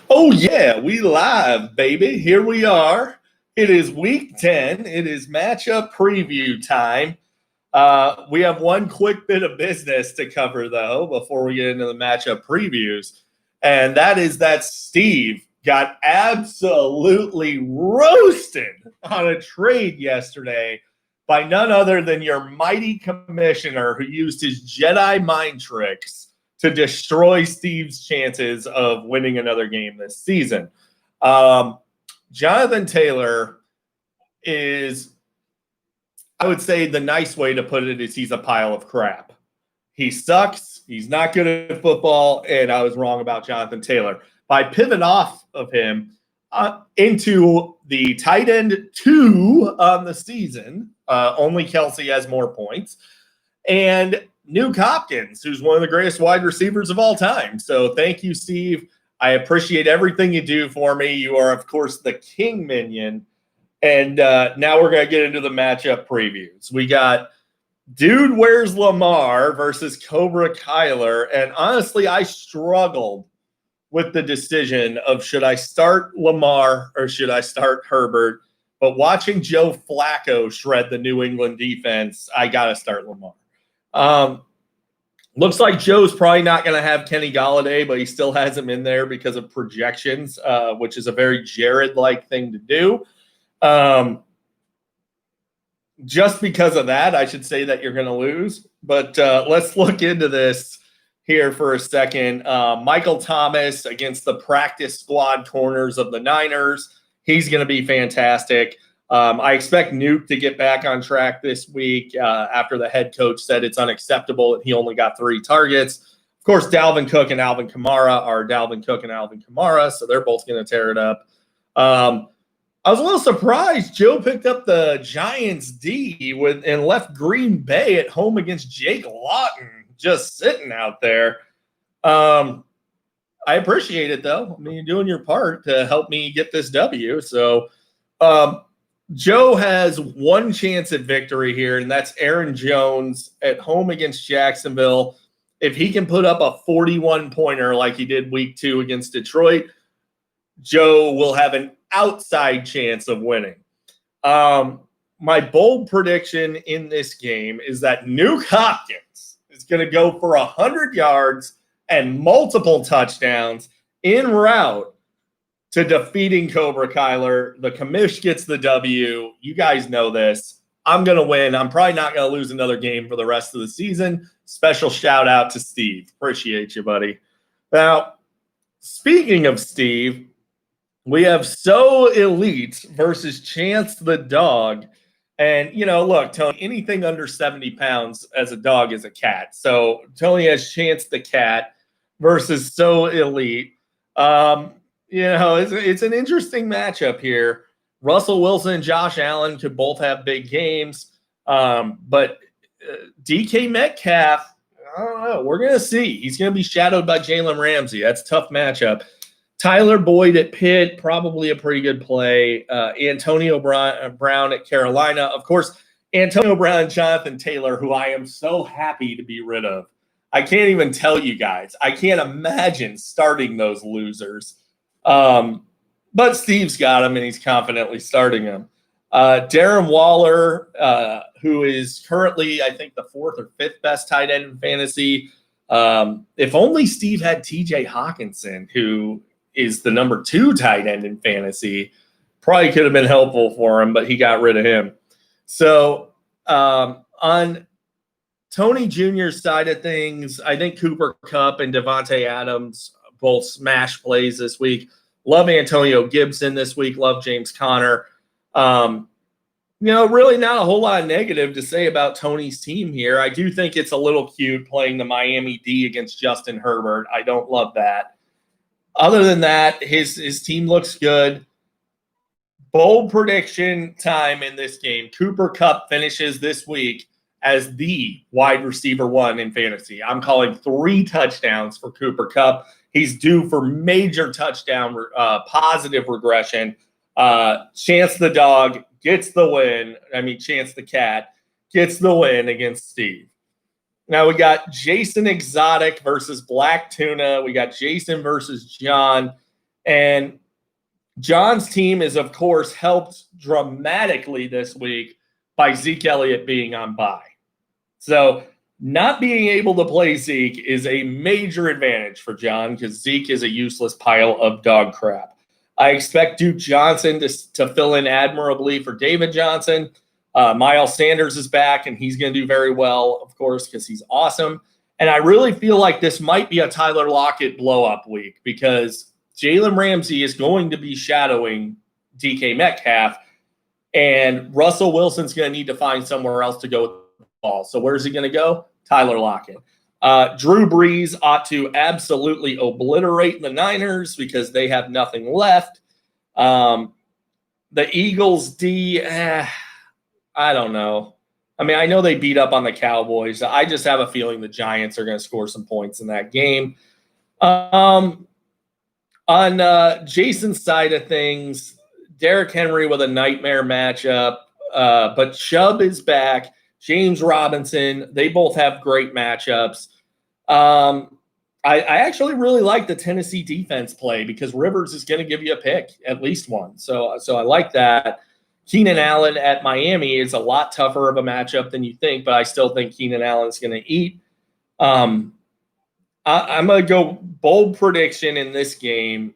Oh, yeah, we live, baby. Here we are. It is week 10. It is matchup preview time. We have one quick bit of business to cover, though, before we get into the matchup previews. And that is that Steve got absolutely roasted on a trade yesterday by none other than your mighty commissioner who used his Jedi mind tricks to destroy Steve's chances of winning another game this season. Jonathan Taylor is, I would say the nice way to put it is he's a pile of crap. He sucks. He's not good at football, and I was wrong about Jonathan Taylor. By pivot off of him into the tight end 2 on the season, only Kelce has more points, and Nuke Hopkins, who's one of the greatest wide receivers of all time. So thank you, Steve. I appreciate everything you do for me. You are, of course, the king minion. And now we're going to get into the matchup previews. We got Dude Where's Lamar versus Cobra Kyler. And honestly, I struggled with the decision of should I start Lamar or should I start Herbert. But watching Joe Flacco shred the New England defense, I got to start Lamar. Looks like Joe's probably not going to have Kenny Golladay, but he still has him in there because of projections, which is a very Jared-like thing to do. Just because of that, I should say that you're going to lose. But let's look into this here for a second. Michael Thomas against the practice squad corners of the Niners. He's going to be fantastic. I expect Nuke to get back on track this week after the head coach said it's unacceptable that he only got 3 targets. Of course, Dalvin Cook and Alvin Kamara are Dalvin Cook and Alvin Kamara, so they're both going to tear it up. I was a little surprised Joe picked up the Giants D and left Green Bay at home against Jake Lawton just sitting out there. I appreciate it, though. I mean, you're doing your part to help me get this W. So Joe has one chance at victory here, and that's Aaron Jones at home against Jacksonville. If he can put up a 41-pointer like he did week 2 against Detroit, Joe will have an outside chance of winning. My bold prediction in this game is that Nuke Hopkins is going to go for 100 yards and multiple touchdowns en route to defeating Cobra Kyler. The commish gets the W. You guys know this. I'm going to win. I'm probably not going to lose another game for the rest of the season. Special shout out to Steve. Appreciate you, buddy. Now, speaking of Steve, we have So Elite versus Chance the Dog. And, look, Tony, anything under 70 pounds as a dog is a cat. So Tony has Chance the Cat versus So Elite. It's an interesting matchup here. Russell Wilson and Josh Allen could both have big games. But DK Metcalf, I don't know. We're going to see. He's going to be shadowed by Jalen Ramsey. That's a tough matchup. Tyler Boyd at Pitt, probably a pretty good play. Antonio Brown at Carolina. Of course, Antonio Brown and Jonathan Taylor, who I am so happy to be rid of. I can't even tell you guys. I can't imagine starting those losers. But Steve's got him, and he's confidently starting him. Darren Waller, who is currently, I think, the 4th or 5th best tight end in fantasy. If only Steve had TJ Hawkinson, who is the number 2 tight end in fantasy, probably could have been helpful for him, but he got rid of him. So on Tony Jr.'s side of things, I think Cooper Kupp and Devontae Adams both smash plays this week. Love Antonio Gibson this week. Love James Conner. Really not a whole lot of negative to say about Tony's team here. I do think it's a little cute playing the Miami D against Justin Herbert. I don't love that. Other than that, his team looks good. Bold prediction time in this game. Cooper Kupp finishes this week as the wide receiver 1 in fantasy. I'm calling 3 touchdowns for Cooper Kupp. He's due for major touchdown positive regression. Chance the Dog gets the win. Chance the Cat gets the win against Steve. Now we got Jason Exotic versus Black Tuna. We got Jason versus John. And John's team is, of course, helped dramatically this week by Zeke Elliott being on bye. So not being able to play Zeke is a major advantage for John because Zeke is a useless pile of dog crap. I expect Duke Johnson to fill in admirably for David Johnson. Miles Sanders is back, and he's going to do very well, of course, because he's awesome. And I really feel like this might be a Tyler Lockett blow-up week because Jalen Ramsey is going to be shadowing DK Metcalf, and Russell Wilson's going to need to find somewhere else to go with the ball. So where's he going to go? Tyler Lockett. Drew Brees ought to absolutely obliterate the Niners because they have nothing left. The Eagles D, I don't know. I mean, I know they beat up on the Cowboys. I just have a feeling the Giants are going to score some points in that game. On Jason's side of things, Derrick Henry with a nightmare matchup, but Chubb is back. James Robinson, they both have great matchups. I actually really like the Tennessee defense play because Rivers is going to give you a pick, at least one. So I like that. Keenan Allen at Miami is a lot tougher of a matchup than you think, but I still think Keenan Allen's going to eat. I'm going to go bold prediction in this game.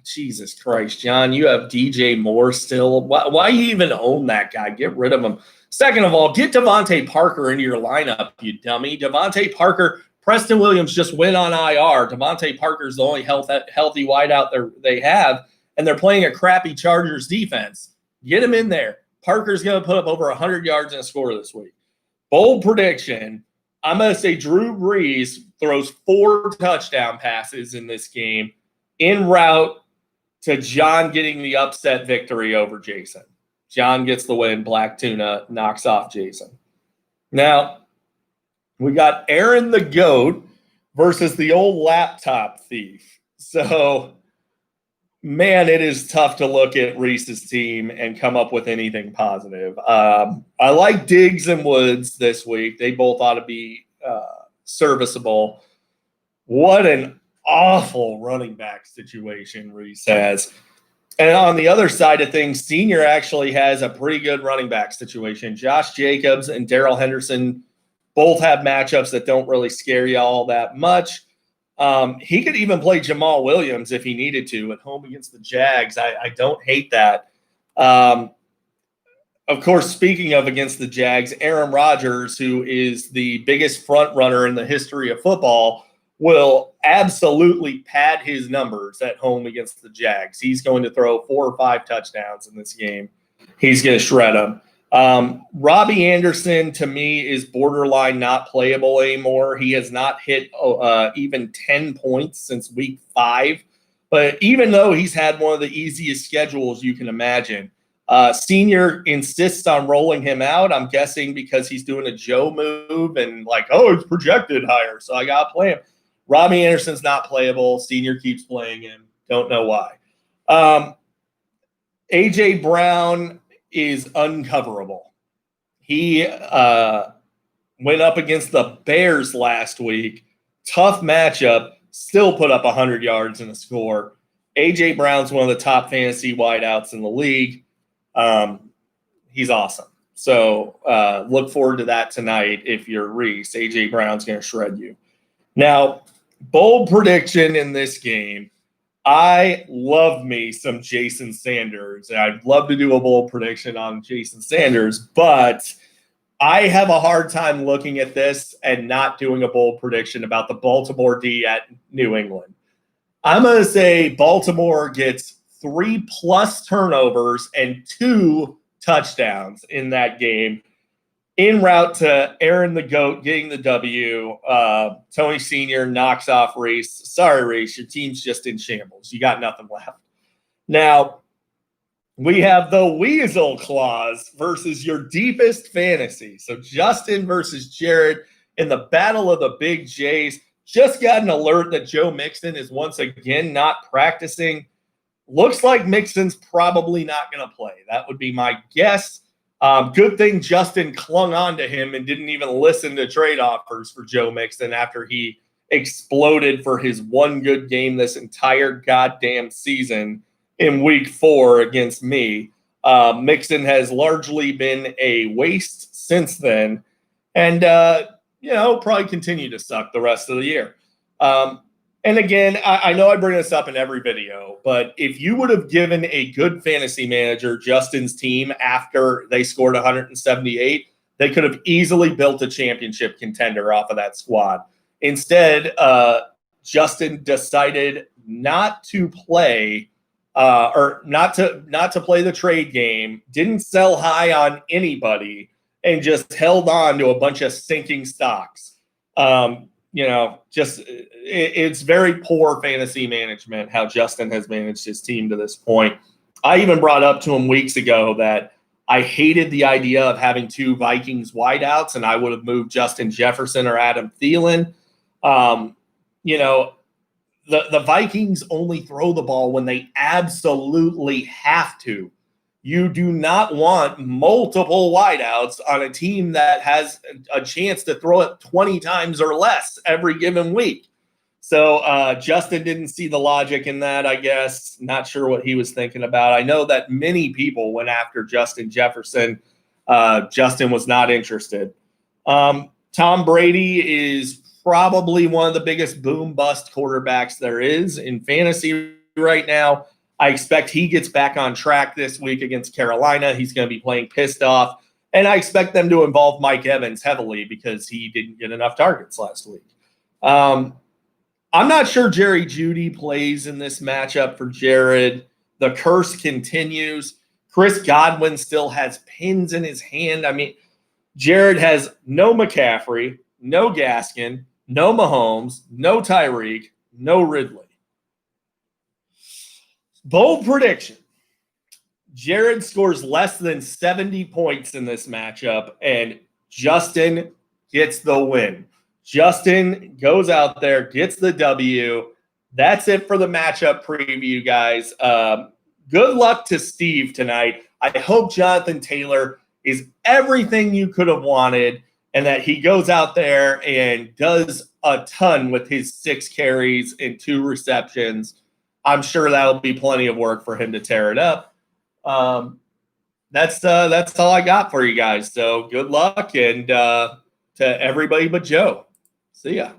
Jesus Christ, John, you have DJ Moore still. Why you even own that guy? Get rid of him. Second of all, get Devontae Parker into your lineup, you dummy. Devontae Parker, Preston Williams just went on IR. Devontae Parker's the only healthy wideout they have, and they're playing a crappy Chargers defense. Get him in there. Parker's going to put up over 100 yards and a score this week. Bold prediction, I'm going to say Drew Brees throws 4 touchdown passes in this game en route to John getting the upset victory over Jason. John gets the win. Black Tuna knocks off Jason. Now, we got Aaron the GOAT versus the old laptop thief. So, man, it is tough to look at Reese's team and come up with anything positive. I like Diggs and Woods this week. They both ought to be serviceable. What an awful running back situation Reese has. And on the other side of things, Senior actually has a pretty good running back situation. Josh Jacobs and Darrell Henderson both have matchups that don't really scare you all that much. He could even play Jamal Williams if he needed to at home against the Jags. I don't hate that. Of course, speaking of against the Jags, Aaron Rodgers, who is the biggest front runner in the history of football, will absolutely pad his numbers at home against the Jags. He's going to throw 4 or 5 touchdowns in this game. He's going to shred them. Robbie Anderson, to me, is borderline not playable anymore. He has not hit even 10 points since week 5. But even though he's had one of the easiest schedules you can imagine, Senior insists on rolling him out. I'm guessing because he's doing a Joe move and it's projected higher, so I got to play him. Robbie Anderson's not playable. Senior keeps playing him. Don't know why. A.J. Brown is uncoverable. He went up against the Bears last week. Tough matchup. Still put up 100 yards and a score. A.J. Brown's one of the top fantasy wideouts in the league. He's awesome. So look forward to that tonight if you're Reese. A.J. Brown's going to shred you. Now, bold prediction in this game. I love me some Jason Sanders, and I'd love to do a bold prediction on Jason Sanders, but I have a hard time looking at this and not doing a bold prediction about the Baltimore D at New England. I'm going to say Baltimore gets 3+ turnovers and 2 touchdowns in that game. En route to Aaron the GOAT getting the W, Tony Sr. knocks off Reese. Sorry, Reese, your team's just in shambles. You got nothing left. Now, we have the Weasel Clause versus your deepest fantasy. So Justin versus Jared in the battle of the big J's. Just got an alert that Joe Mixon is once again not practicing. Looks like Mixon's probably not going to play. That would be my guess. Good thing Justin clung on to him and didn't even listen to trade offers for Joe Mixon after he exploded for his one good game this entire goddamn season in week 4 against me. Mixon has largely been a waste since then, and probably continue to suck the rest of the year. And again, I know I bring this up in every video, but if you would have given a good fantasy manager Justin's team after they scored 178, they could have easily built a championship contender off of that squad. Instead, Justin decided not to play or not to play the trade game, didn't sell high on anybody, and just held on to a bunch of sinking stocks. It's very poor fantasy management how Justin has managed his team to this point. I even brought up to him weeks ago that I hated the idea of having 2 Vikings wideouts, and I would have moved Justin Jefferson or Adam Thielen. The Vikings only throw the ball when they absolutely have to. You do not want multiple wideouts on a team that has a chance to throw it 20 times or less every given week. So Justin didn't see the logic in that, I guess. Not sure what he was thinking about. I know that many people went after Justin Jefferson. Justin was not interested. Tom Brady is probably one of the biggest boom-bust quarterbacks there is in fantasy right now. I expect he gets back on track this week against Carolina. He's going to be playing pissed off. And I expect them to involve Mike Evans heavily because he didn't get enough targets last week. I'm not sure Jerry Jeudy plays in this matchup for Jared. The curse continues. Chris Godwin still has pins in his hand. I mean, Jared has no McCaffrey, no Gaskin, no Mahomes, no Tyreek, no Ridley. Bold prediction. Jared scores less than 70 points in this matchup, and Justin gets the win. Justin goes out there, gets the W. That's it for the matchup preview, guys. Good luck to Steve tonight. I hope Jonathan Taylor is everything you could have wanted and that he goes out there and does a ton with his 6 carries and 2 receptions. I'm sure that'll be plenty of work for him to tear it up. That's all I got for you guys. So good luck and to everybody but Joe. See ya.